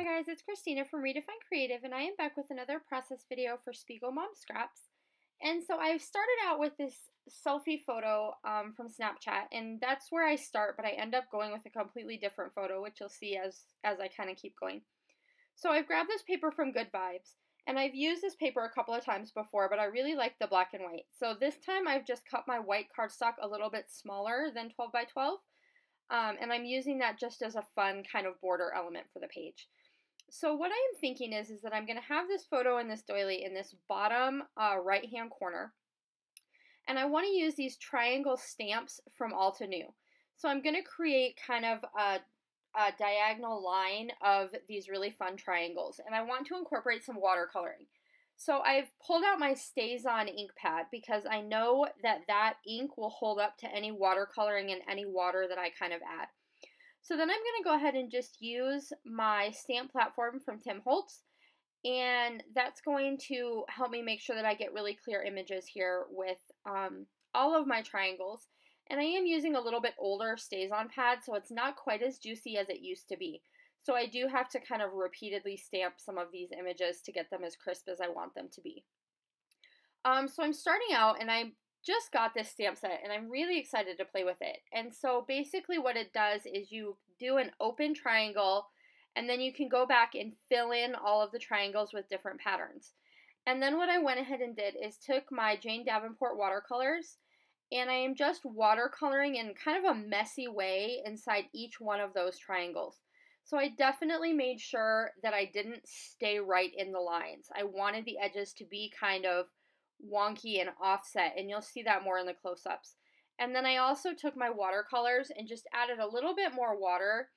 Hi guys, it's Khristina from Redefine Creative, and I am back with another process video for SpiegelMom Scraps. And so I started out with this selfie photo from Snapchat, and that's where I start, but I end up going with a completely different photo, which you'll see as I kind of keep going. So I've grabbed this paper from Good Vibes, and I've used this paper a couple of times before, but I really like the black and white. So this time I've just cut my white cardstock a little bit smaller than 12 by 12, and I'm using that just as a fun kind of border element for the page. So what I am thinking is that I'm going to have this photo in this doily in this bottom right-hand corner. And I want to use these triangle stamps from Altenew. So I'm going to create kind of a diagonal line of these really fun triangles. And I want to incorporate some watercoloring. So I've pulled out my StazOn ink pad because I know that ink will hold up to any watercoloring and any water that I kind of add. So then I'm going to go ahead and just use my stamp platform from Tim Holtz, and that's going to help me make sure that I get really clear images here with all of my triangles. And I am using a little bit older StazOn pad, so it's not quite as juicy as it used to be. So I do have to kind of repeatedly stamp some of these images to get them as crisp as I want them to be. So I'm starting out, and I just got this stamp set and I'm really excited to play with it. And so basically what it does is you do an open triangle and then you can go back and fill in all of the triangles with different patterns. And then what I went ahead and did is took my Jane Davenport watercolors and I am just watercoloring in kind of a messy way inside each one of those triangles. So I definitely made sure that I didn't stay right in the lines. I wanted the edges to be kind of wonky and offset, and you'll see that more in the close-ups. And then I also took my watercolors and just added a little bit more water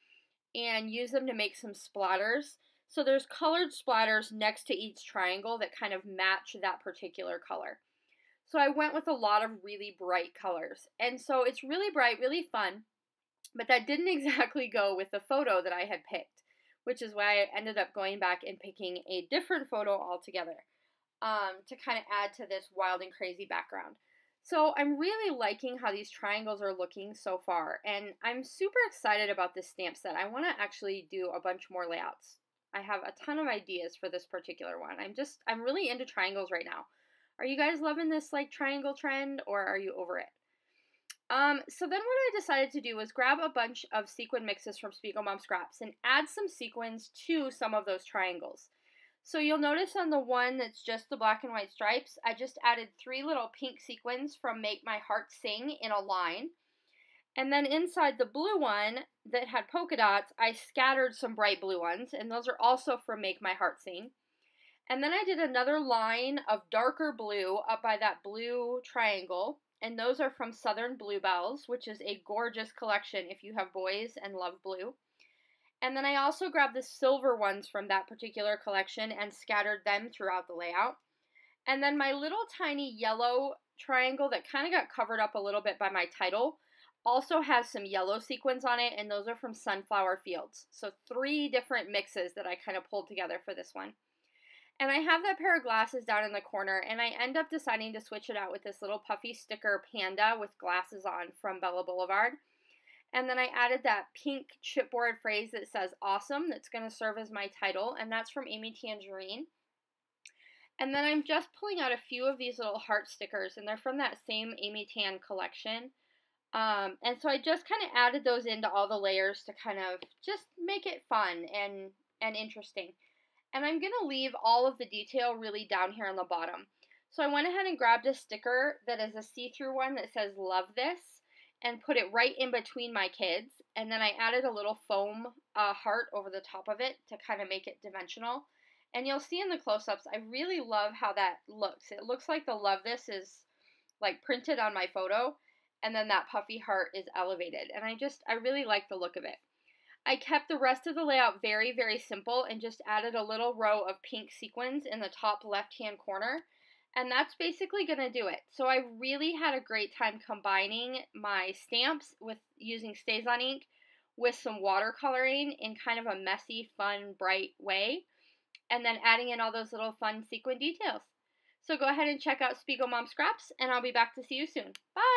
and used them to make some splatters. So there's colored splatters next to each triangle that kind of match that particular color. So I went with a lot of really bright colors. And so it's really bright, really fun, but that didn't exactly go with the photo that I had picked, which is why I ended up going back and picking a different photo altogether. To kind of add to this wild and crazy background. So I'm really liking how these triangles are looking so far, and I'm super excited about this stamp set. I want to actually do a bunch more layouts. I have a ton of ideas for this particular one. I'm really into triangles right now. Are you guys loving this like triangle trend, or are you over it? So then what I decided to do was grab a bunch of sequin mixes from SpiegelMom Scraps and add some sequins to some of those triangles. So you'll notice on the one that's just the black and white stripes, I just added 3 little pink sequins from Make My Heart Sing in a line. And then inside the blue one that had polka dots, I scattered some bright blue ones, and those are also from Make My Heart Sing. And then I did another line of darker blue up by that blue triangle, and those are from Southern Bluebells, which is a gorgeous collection if you have boys and love blue. And then I also grabbed the silver ones from that particular collection and scattered them throughout the layout. And then my little tiny yellow triangle that kind of got covered up a little bit by my title also has some yellow sequins on it, and those are from Sunflower Fields. So 3 different mixes that I kind of pulled together for this one. And I have that pair of glasses down in the corner, and I end up deciding to switch it out with this little puffy sticker panda with glasses on from Bella Boulevard. And then I added that pink chipboard phrase that says awesome that's going to serve as my title, and that's from Amy Tangerine. And then I'm just pulling out a few of these little heart stickers, and they're from that same Amy Tan collection. And so I just kind of added those into all the layers to kind of just make it fun and interesting. And I'm going to leave all of the detail really down here on the bottom. So I went ahead and grabbed a sticker that is a see-through one that says love this, and put it right in between my kids, and then I added a little foam heart over the top of it to kind of make it dimensional. And you'll see in the close-ups, I really love how that looks. It looks like the love this is like printed on my photo, and then that puffy heart is elevated, and I really like the look of it. I kept the rest of the layout very, very simple and just added a little row of pink sequins in the top left-hand corner. And that's basically going to do it. So I really had a great time combining my stamps with using StazOn ink with some watercoloring in kind of a messy, fun, bright way. And then adding in all those little fun sequin details. So go ahead and check out SpiegelMom Scraps, and I'll be back to see you soon. Bye!